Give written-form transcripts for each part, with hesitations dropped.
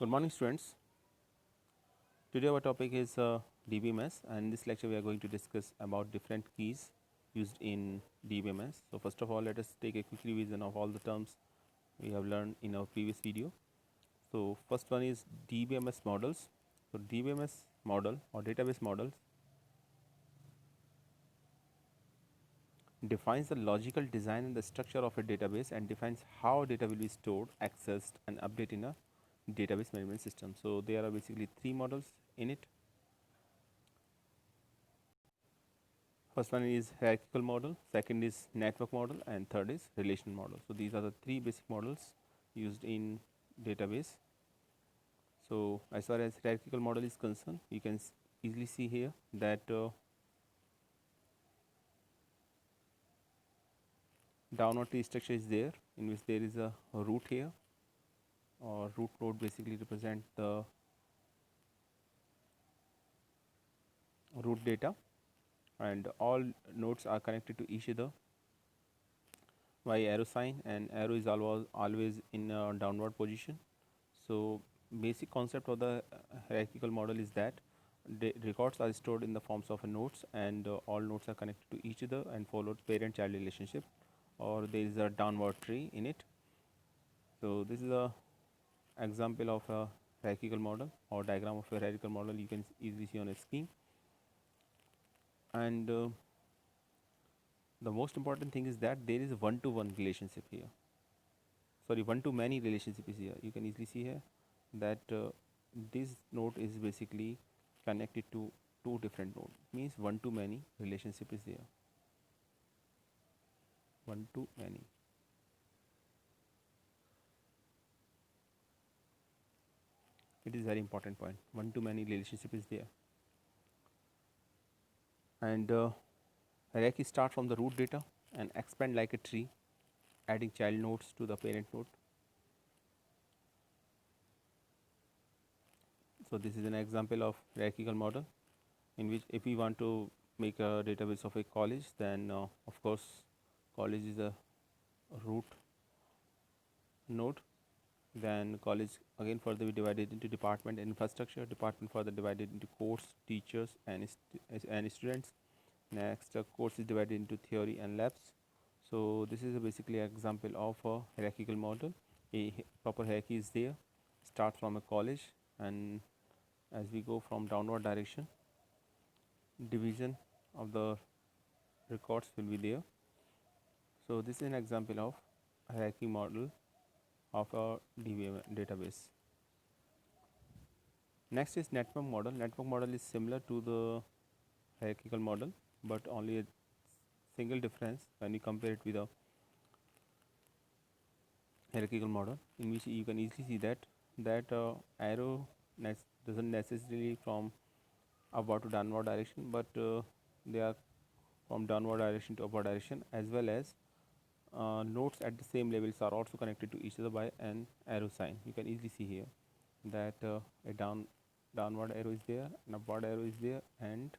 Good morning, students. Today our topic is DBMS, and in this lecture we are going to discuss about different keys used in DBMS. So first of all, let us take a quick revision of all the terms we have learned in our previous video. So first one is DBMS models. So DBMS model or database models defines the logical design and the structure of a database and defines how data will be stored, accessed, and updated in a database management system. So there are basically three models in it. First one is hierarchical model, second is network model, and third is relational model. So these are the three basic models used in database. So as far as hierarchical model is concerned, you can easily see here that downward tree structure is there, in which there is a root here, or root node basically represent the root data, and all nodes are connected to each other by arrow sign, and arrow is always in a downward position. So basic concept of the hierarchical model is that the records are stored in the forms of nodes, and all nodes are connected to each other and follow parent-child relationship, or there is a downward tree in it. So this is a example of a hierarchical model or diagram of a hierarchical model. You can easily see on a scheme. And the most important thing is that there is a one-to-one relationship here. Sorry, one-to-many relationship is here. You can easily see here that this node is basically connected to two different nodes. Means one-to-many relationship is there. One-to-many. It is very important point. One-to-many relationship is there. And hierarchy start from the root data and expand like a tree, adding child nodes to the parent node. So this is an example of hierarchical model, in which if we want to make a database of a college, then of course college is a root node. Then college again further we divided into department and infrastructure, department further divided into course, teachers, and students. Next course is divided into theory and labs. So this is basically an example of a hierarchical model. A proper hierarchy is there, start from a college, and as we go from downward direction, division of the records will be there. So this is an example of hierarchy model of a DBM database. Next is network model. Network model is similar to the hierarchical model, but only a single difference when you compare it with a hierarchical model, in which you can easily see that arrow doesn't necessarily from upward to downward direction, but they are from downward direction to upward direction, as well as nodes at the same levels are also connected to each other by an arrow sign. You can easily see here that a downward arrow is there, an upward arrow is there, and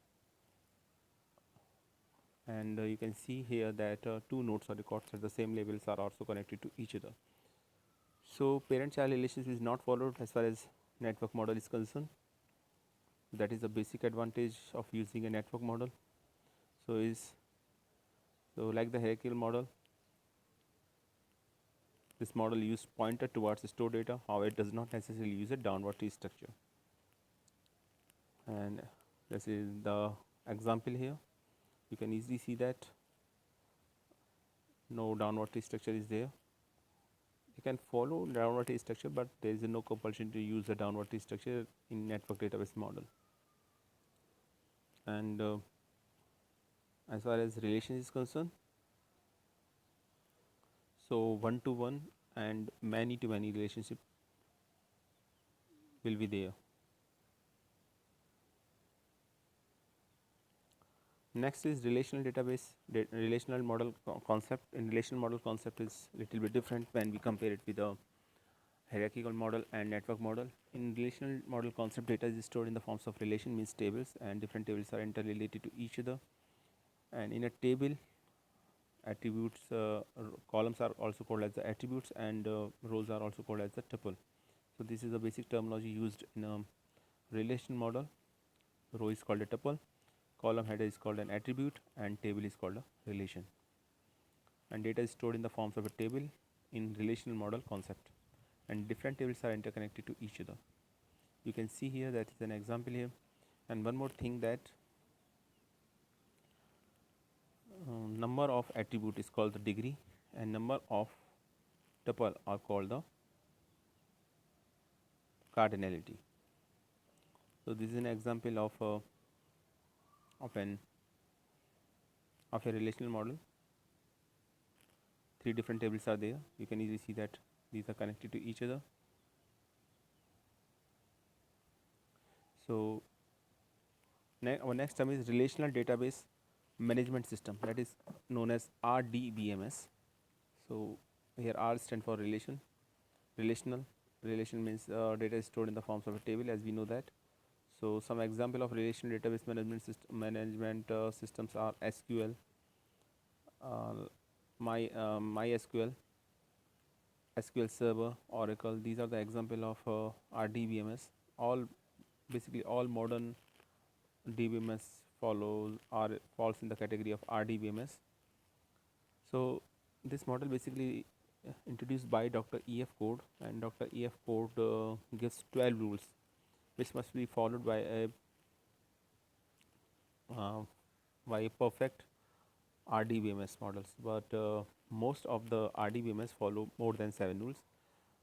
you can see here that two nodes or records at the same levels are also connected to each other. So parent-child relationship is not followed as far as network model is concerned. That is the basic advantage of using a network model. So like the hierarchical model, this model uses pointer towards store data. However, it does not necessarily use a downward tree structure. And this is the example here. You can easily see that no downward tree structure is there. You can follow downward tree structure, but there is no compulsion to use the downward tree structure in network database model. And as far as relation is concerned, so one to one and many to many relationship will be there. Next is relational database, relational model concept. In relational model concept is little bit different when we compare it with a hierarchical model and network model. In relational model concept, data is stored in the forms of relation, means tables, and different tables are interrelated to each other. And in a table, attributes columns are also called as the attributes, and rows are also called as the tuple. So this is the basic terminology used in a relational model. Row is called a tuple, column header is called an attribute, and table is called a relation. And data is stored in the forms of a table in relational model concept, and different tables are interconnected to each other. You can see here that is an example here. And one more thing, that number of attribute is called the degree, and number of tuple are called the cardinality. So this is an example of a relational model. Three different tables are there. You can easily see that these are connected to each other. So our next term is relational database management system, that is known as RDBMS. So here R stands for relational. Relation means data is stored in the forms of a table, as we know that. So some example of relational database management systems are SQL, MySQL, SQL Server, Oracle. These are the example of RDBMS. All basically all modern DBMS falls in the category of RDBMS. So this model basically introduced by Dr. E.F. Code, and Dr. E.F. Code gives 12 rules which must be followed uh, by a perfect RDBMS models. But most of the RDBMS follow more than 7 rules.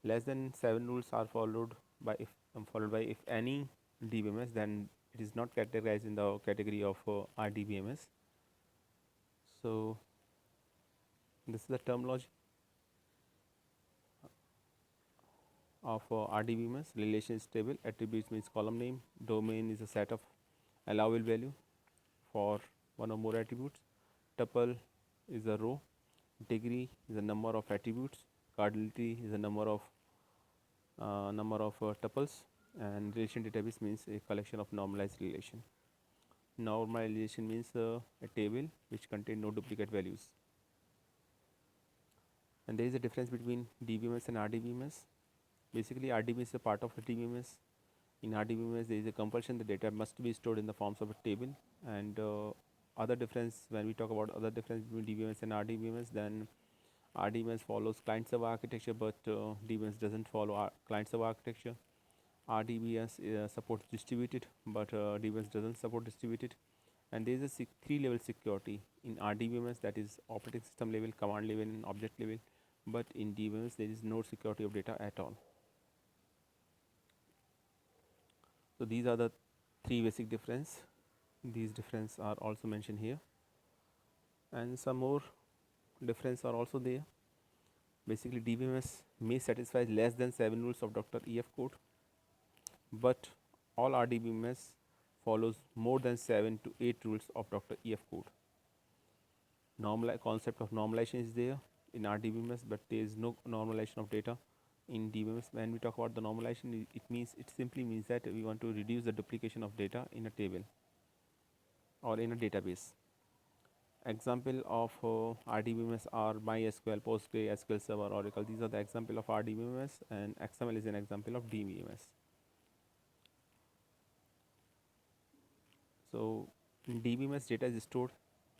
Less than 7 rules are followed by if any DBMS, then it is not categorized in the category of RDBMS. So this is the terminology of RDBMS. Relations table, attributes means column name, domain is a set of allowable value for one or more attributes, tuple is a row, degree is the number of attributes, cardinality is the number of tuples, and relation database means a collection of normalized relation. Normalization means a table which contain no duplicate values. And there is a difference between DBMS and RDBMS. Basically, RDBMS is a part of a DBMS. In RDBMS, there is a compulsion the data must be stored in the forms of a table. And other difference, when we talk about other difference between DBMS and RDBMS, then RDBMS follows client-server architecture, but DBMS doesn't follow client-server architecture. RDBMS supports distributed, but DBMS doesn't support distributed. And there is a three-level security in RDBMS, that is operating system level, command level, and object level. But in DBMS, there is no security of data at all. So these are the three basic difference. These difference are also mentioned here, and some more difference are also there. Basically, DBMS may satisfy less than 7 rules of Dr. E.F. Code, but all RDBMS follows more than 7 to 8 rules of Dr. E.F. Code. Concept of normalization is there in RDBMS, but there is no normalization of data in DBMS. When we talk about the normalization, it simply means that we want to reduce the duplication of data in a table or in a database. Example of RDBMS are MySQL, Postgre, SQL Server, Oracle. These are the example of RDBMS, and XML is an example of DBMS. So in DBMS, data is stored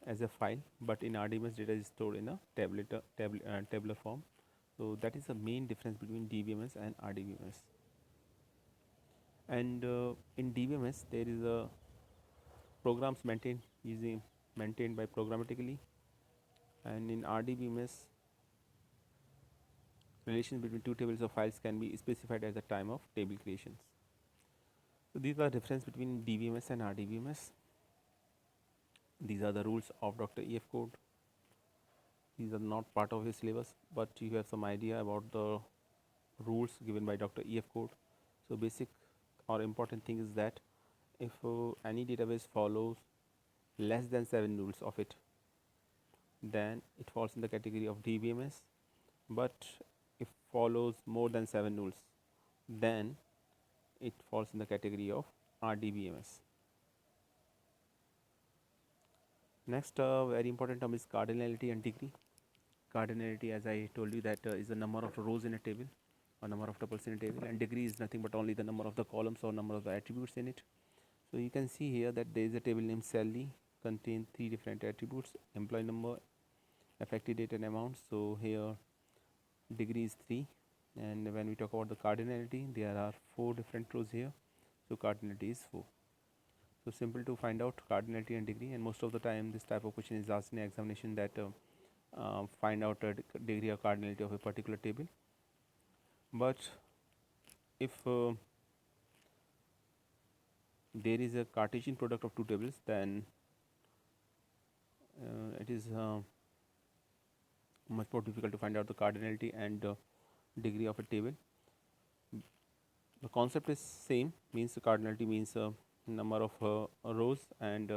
as a file, but in RDBMS, data is stored in a tabular form. So that is the main difference between DBMS and RDBMS. And in DBMS, there is a programs maintained by programmatically, and in RDBMS, relations between two tables of files can be specified at the time of table creations. So these are difference between DBMS and RDBMS. These are the rules of Dr. E.F. Code. These are not part of his syllabus, but you have some idea about the rules given by Dr. E.F. Code. So basic or important thing is that if any database follows less than 7 rules of it, then it falls in the category of DBMS. But if follows more than 7 rules, then it falls in the category of RDBMS. Next very important term is cardinality and degree. Cardinality, as I told you, that is the number of rows in a table, or number of tuples in a table, and degree is nothing but only the number of the columns or number of the attributes in it. So you can see here that there is a table named Sally, contain 3 different attributes: employee number, effective date and amount. So here degree is 3, and when we talk about the cardinality, there are 4 different rows here, so cardinality is 4. So simple to find out cardinality and degree, and most of the time this type of question is asked in examination, that find out a degree or cardinality of a particular table. But if there is a Cartesian product of two tables, then it is much more difficult to find out the cardinality and degree of a table. The concept is same, means the cardinality means number of rows, and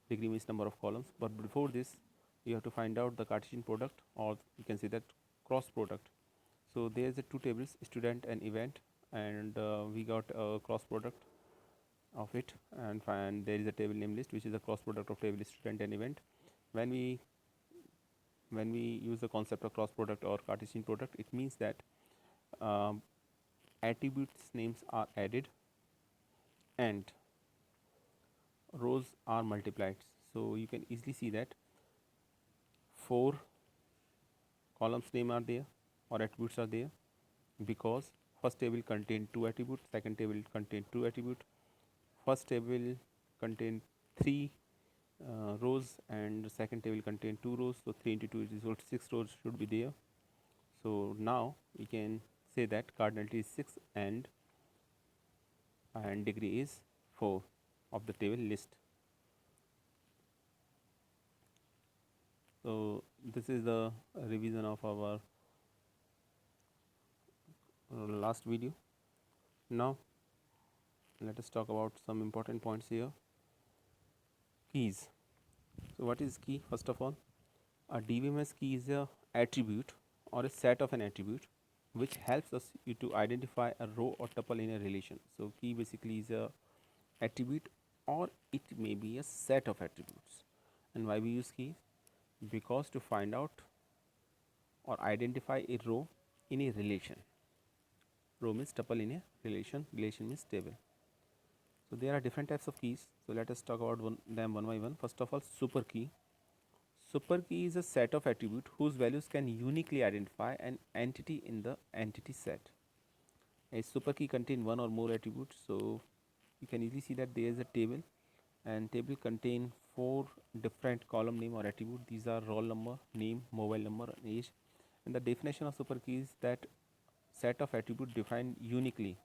degree means number of columns. But before this, you have to find out the Cartesian product, or you can say that cross product. So there is a two tables, student and event, and we got a cross product of it, and there is a table name list, which is a cross product of table student and event. When we use the concept of cross product or Cartesian product, it means that um, attributes names are added and rows are multiplied. So you can easily see that 4 columns name are there or attributes are there, because first table contain 2 attributes, second table contain 2 attributes, first table contain 3 rows, and second table contain 2 rows. So 3 into 2 is equal to 6 rows should be there. So now we can say that cardinality is 6 and degree is 4 of the table list. So this is the revision of our last video. Now let us talk about some important points here. Keys. So what is key? First of all, a DBMS key is a attribute or a set of an attribute which helps us you to identify a row or tuple in a relation. So key basically is a attribute, or it may be a set of attributes. And why we use key? Because to find out or identify a row in a relation. Row means tuple in a relation, relation means table. So there are different types of keys. So let us talk about them one by one. First of all, super key. Super key is a set of attributes whose values can uniquely identify an entity in the entity set. A super key contains one or more attributes. So you can easily see that there is a table, and table contain 4 different column name or attribute. These are roll number, name, mobile number, and age. And the definition of super key is that set of attribute defined uniquely.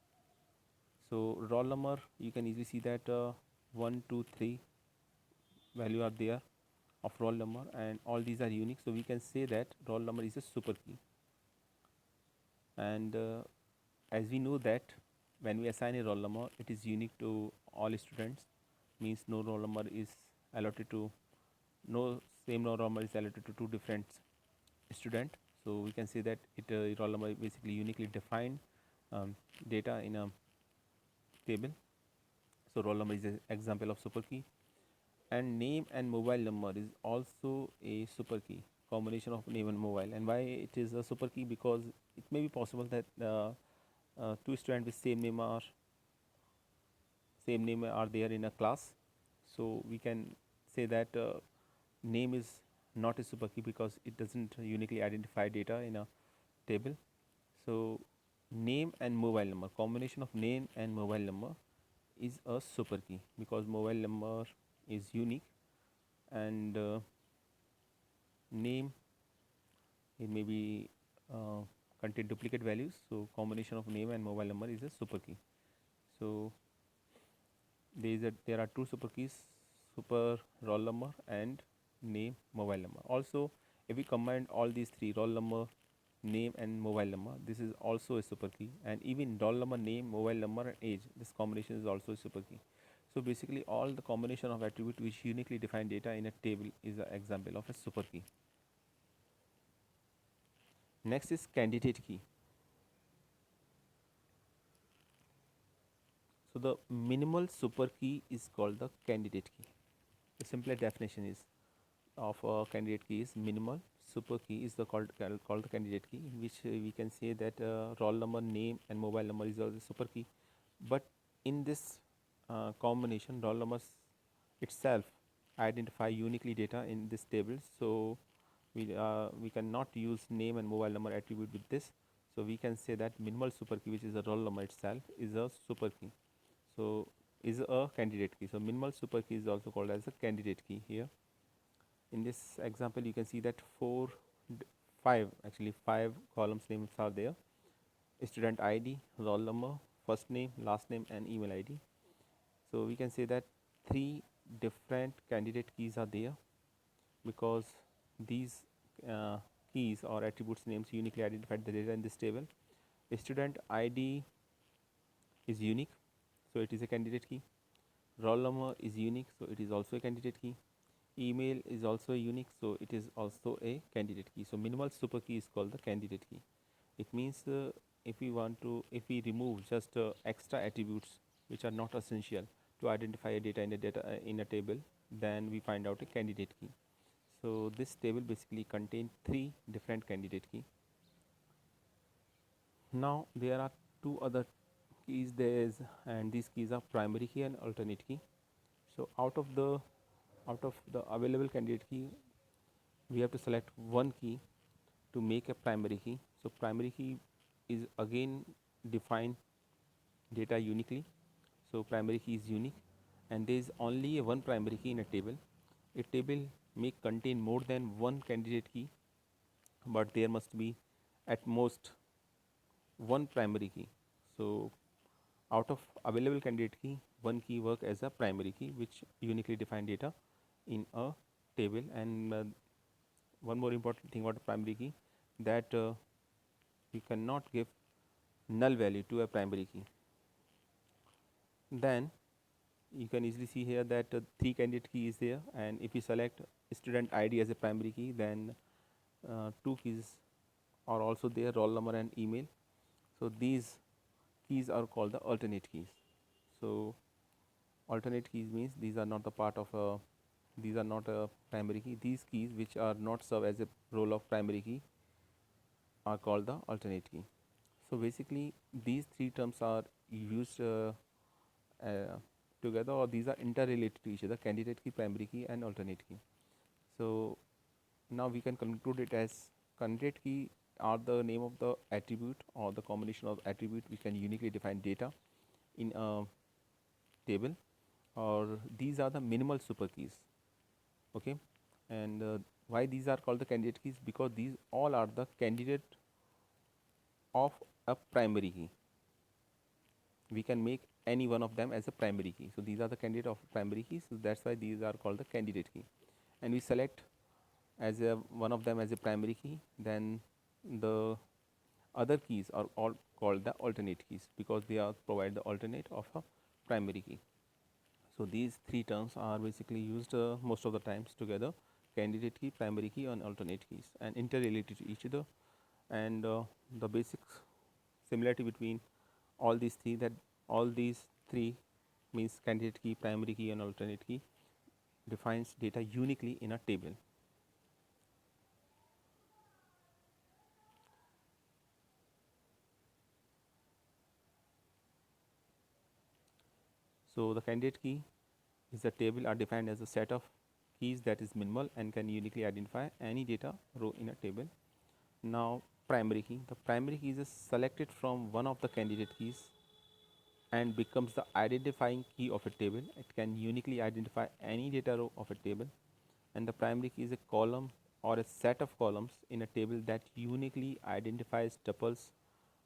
So roll number, you can easily see that 1, 2, 3 value are there of roll number, and all these are unique. So we can say that roll number is a super key. And as we know that when we assign a roll number, it is unique to all students, means no roll number is allotted to no same roll number is allotted to two different student. So we can say that roll number basically uniquely defined data in a table. So roll number is an example of super key. And name and mobile number is also a super key, combination of name and mobile. And why it is a super key? Because it may be possible that two students with same name are there in a class. So we can say that name is not a super key because it doesn't uniquely identify data in a table. So name and mobile number, combination of name and mobile number is a super key, because mobile number is unique, and name, it may be contain duplicate values. So combination of name and mobile number is a super key. So there are two super keys: super roll number and name mobile number. Also, if we combine all these three, roll number, name and mobile number, this is also a super key. And even roll number, name, mobile number and age, this combination is also a super key. So basically all the combination of attribute which uniquely define data in a table is an example of a super key. Next is candidate key. So the minimal super key is called the candidate key. The simpler definition is of a candidate key is minimal super key is called the candidate key, in which we can say that roll number, name, and mobile number is also super key. But in this combination, roll numbers itself identify uniquely data in this table. So we cannot use name and mobile number attribute with this. So we can say that minimal super key, which is a roll number itself, is a super key. So is a candidate key. So minimal super key is also called as a candidate key here. In this example, you can see that five columns names are there: student ID, roll number, first name, last name, and email ID. So we can say that three different candidate keys are there, because these uh, keys or attributes names uniquely identify the data in this table. Student ID is unique, so it is a candidate key. Roll number is unique, so it is also a candidate key. Email is also unique, so it is also a candidate key. So minimal super key is called the candidate key. It means if we remove just extra attributes which are not essential to identify a data in a table, then we find out a candidate key. So this table basically contains three different candidate key. Now there are two other keys and these keys are primary key and alternate key. So out of the available candidate key, we have to select one key to make a primary key. So primary key is again define data uniquely. So primary key is unique, and there is only one primary key in a table. A table may contain more than one candidate key, but there must be at most one primary key. So out of available candidate key, one key work as a primary key which uniquely define data in a table. And one more important thing about a primary key, that you cannot give null value to a primary key. Then you can easily see here that three candidate key is there, and if you select student ID as a primary key, then two keys are also there: roll number and email. So these keys are called the alternate keys. So alternate keys means these are not the part of a these are not a primary key. These keys which are not serve as a role of primary key are called the alternate key. So basically these three terms are used uh, together, or these are interrelated to each other: candidate key, primary key, and alternate key. So now we can conclude it as candidate key are the name of the attribute or the combination of attribute which can uniquely define data in a table, or these are the minimal super keys. Okay, and why these are called the candidate keys? Because these all are the candidate of a primary key. We can make any one of them as a primary key. So these are the candidate of primary key, so that's why these are called the candidate key. And we select as a one of them as a primary key, then the other keys are all called the alternate keys, because they are provide the alternate of a primary key. So these three terms are basically used most of the times together: candidate key, primary key, and alternate keys, and interrelated to each other. And the basic similarity between all these three means candidate key, primary key, and alternate key defines data uniquely in a table. So the candidate key is a table are defined as a set of keys that is minimal and can uniquely identify any data row in a table. Now primary key. The primary key is selected from one of the candidate keys and becomes the identifying key of a table. It can uniquely identify any data row of a table. And the primary key is a column or a set of columns in a table that uniquely identifies tuples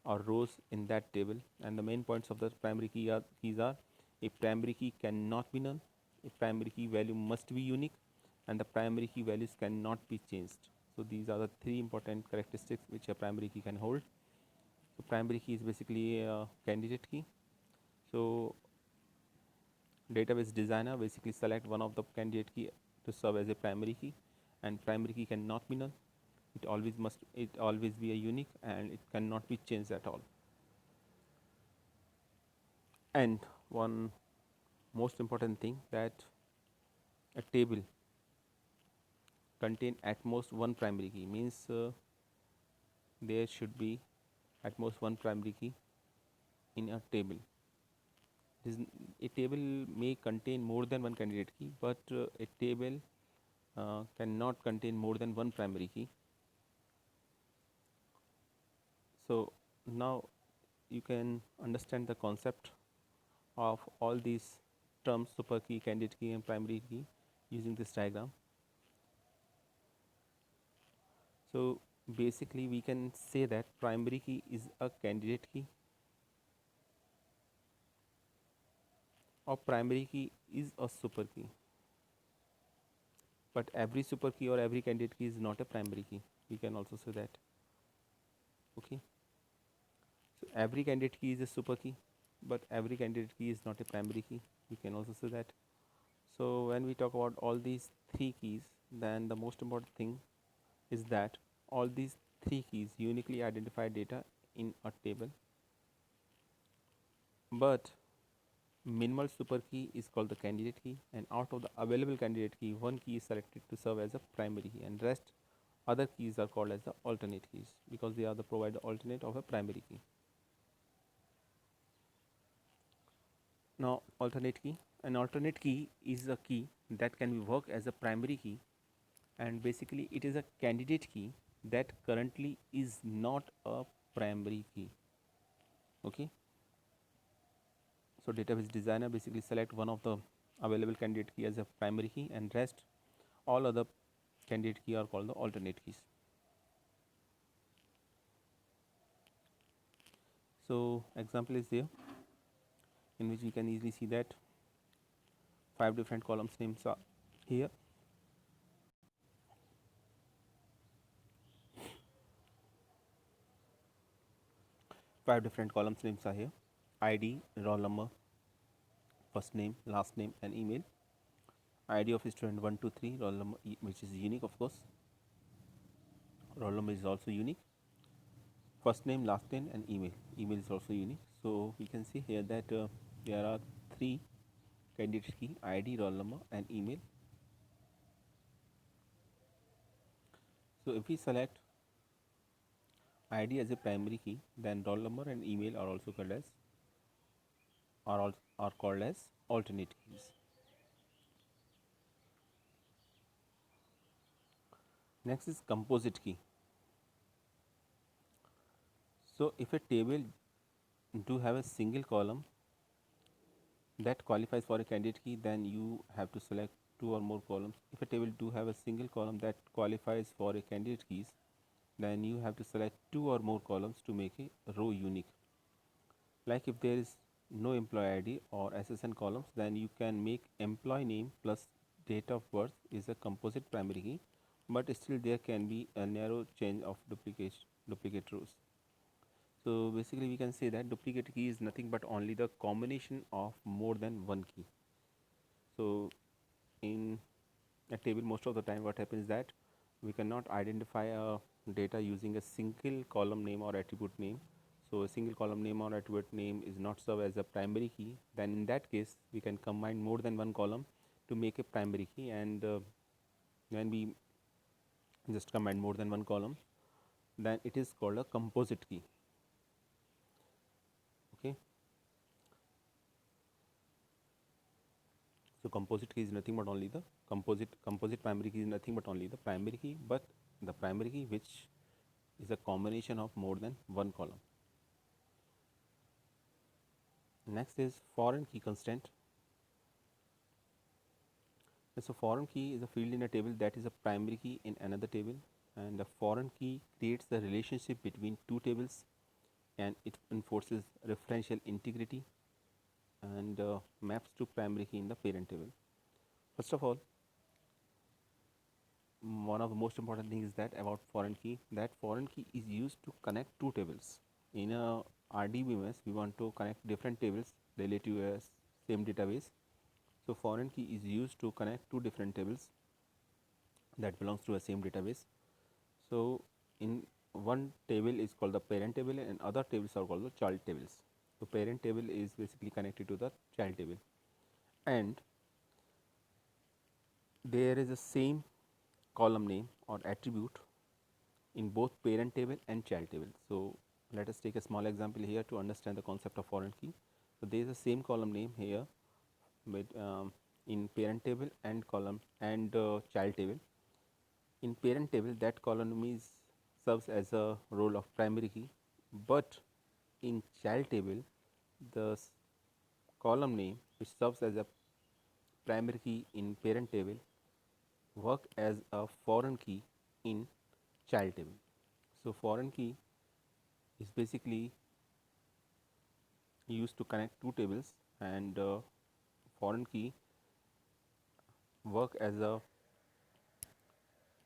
or rows in that table. And the main points of the primary keys are: a primary key cannot be null, a primary key value must be unique, and the primary key values cannot be changed. So these are the three important characteristics which a primary key can hold. So primary key is basically a candidate key. So database designer basically select one of the candidate key to serve as a primary key, and primary key cannot be null. It always be a unique, and it cannot be changed at all. And one most important thing, that a table contain at most one primary key, means there should be at most one primary key in a table. A table may contain more than one candidate key, but a table cannot contain more than one primary key. So now you can understand the concept of all these terms, super key, candidate key and primary key, using this diagram. So basically we can say that primary key is a candidate key, or primary key is a super key. But every super key or every candidate key is not a primary key. We can also say that. Okay. So every candidate key is a super key, but every candidate key is not a primary key. We can also say that. So when we talk about all these three keys, then the most important thing is that all these three keys uniquely identify data in a table, but minimal super key is called the candidate key, and out of the available candidate key, one key is selected to serve as a primary key, and rest other keys are called as the alternate keys because they are the provide alternate of a primary key. Now an alternate key is a key that can be work as a primary key, and basically it is a candidate key that currently is not a primary key. Okay. So database designer basically select one of the available candidate key as a primary key, and rest all other candidate key are called the alternate keys. So example is there in which we can easily see that 5 different columns names are here. Five different columns names are here: ID, roll number, first name, last name, and email. ID of student 1, 2, 3, roll number which is unique, of course. Roll number is also unique. First name, last name, and email. Email is also unique. So we can see here that there are three candidate key: ID, roll number, and email. So if we select ID as a primary key, then roll number and email are also called as alternate keys. Next is composite key. So if a table do have a single column that qualifies for a candidate key, then you have to select two or more columns. If a table do have a single column that qualifies for a candidate keys, then you have to select two or more columns to make a row unique. Like if there is no employee ID or SSN columns, then you can make employee name plus date of birth is a composite primary key, but still there can be a narrow change of duplicate rows. So basically we can say that duplicate key is nothing but only the combination of more than one key. So in a table most of the time what happens is that we cannot identify a data using a single column name or attribute name. So a single column name or attribute name is not served as a primary key. Then in that case we can combine more than one column to make a primary key, and when we just combine more than one column, then it is called a composite key. Okay. So composite key is nothing but only the composite primary key is nothing but only the primary key, but the primary key which is a combination of more than one column. Next is foreign key constraint. So foreign key is a field in a table that is a primary key in another table, and the foreign key creates the relationship between two tables, and it enforces referential integrity and maps to primary key in the parent table. First of all, one of the most important things is that about foreign key, that foreign key is used to connect two tables. In a RDBMS, we want to connect different tables related to a same database. So foreign key is used to connect two different tables that belongs to a same database. So in one table is called the parent table, and other tables are called the child tables. So parent table is basically connected to the child table, and there is a same column name or attribute in both parent table and child table. So let us take a small example here to understand the concept of foreign key. So there is the same column name here with in parent table and column and child table. In parent table, that column is serves as a role of primary key, but in child table, the column name which serves as a primary key in parent table work as a foreign key in child table. So foreign key is basically used to connect two tables, and foreign key work as a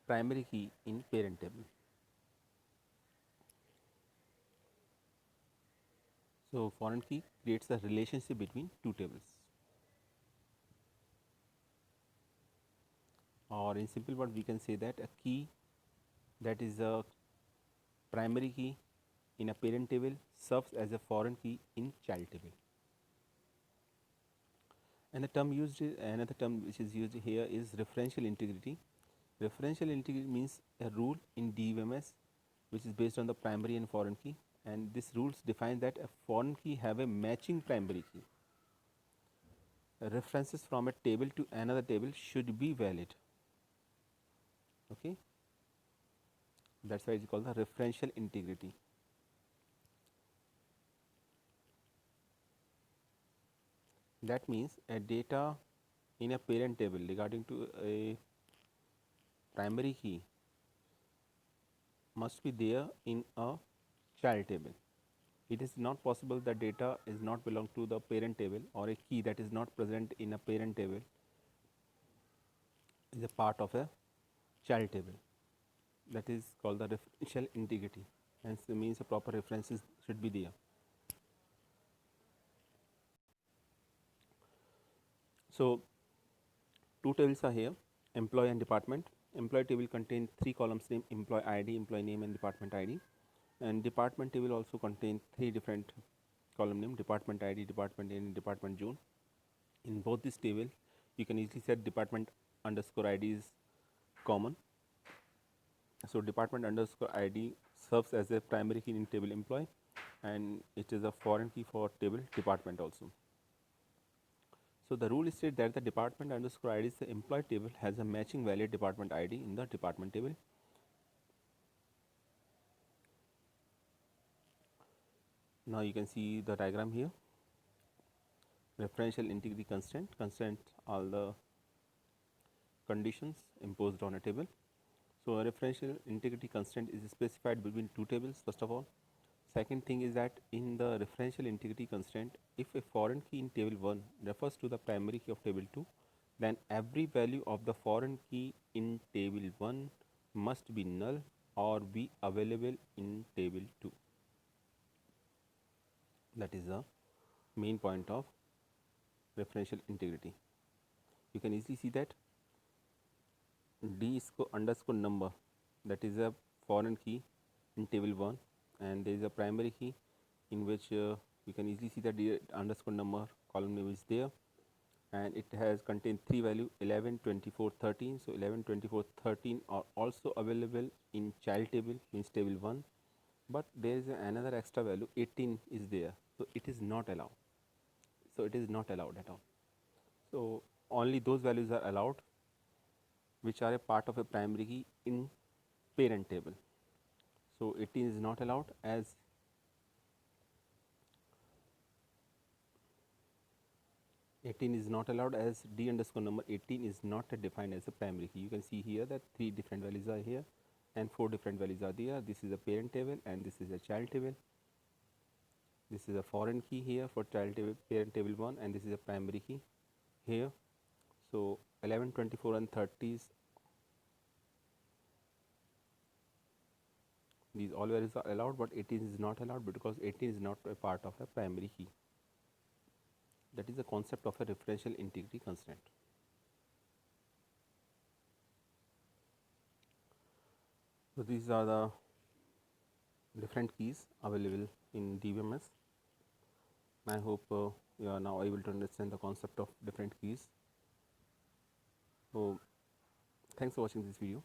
primary key in parent table. So foreign key creates a relationship between two tables, or in simple word we can say that a key that is a primary key in a parent table serves as a foreign key in child table. And the term used, another term which is used here is referential integrity. Referential integrity means a rule in DBMS which is based on the primary and foreign key, and this rules define that a foreign key have a matching primary key. References from a table to another table should be valid. Okay, that's why it's called the referential integrity. That means a data in a parent table regarding to a primary key must be there in a child table. It is not possible that data is not belong to the parent table, or a key that is not present in a parent table is a part of a child table. That is called the referential integrity. Hence, it means a proper references should be there. So, two tables are here: employee and department. Employee table contains three columns name: employee ID, employee name, and department ID. And department table also contains three different column name: department ID, department name, and department zone. In both this table, you can easily set department underscore ID is common. So department underscore ID serves as a primary key in table employee, and it is a foreign key for table department also. So the rule states that the department underscore ID is the employee table has a matching valid department ID in the department table. Now you can see the diagram here. Referential integrity constraint all the conditions imposed on a table. So a referential integrity constraint is specified between two tables first of all. Second thing is that in the referential integrity constraint, if a foreign key in table 1 refers to the primary key of table 2, then every value of the foreign key in table 1 must be null or be available in table 2. That is the main point of referential integrity. You can easily see that D underscore number, that is a foreign key in table 1, and there is a primary key in which you can easily see that D underscore number column name is there, and it has contained three value 11, 24, 13. So 11, 24, 13 are also available in child table, means table 1, but there is another extra value 18 is there, so it is not allowed. So it is not allowed at all. So only those values are allowed which are a part of a primary key in parent table. So 18 is not allowed, as D underscore number 18 is not defined as a primary key. You can see here that three different values are here and four different values are there. This is a parent table and this is a child table. This is a foreign key here for child table, parent table 1, and this is a primary key here. So 11, 24 and 30s, these all values are allowed, but 18 is not allowed because 18 is not a part of a primary key. That is the concept of a referential integrity constraint. So these are the different keys available in DBMS. I hope you are now able to understand the concept of different keys. So thanks for watching this video.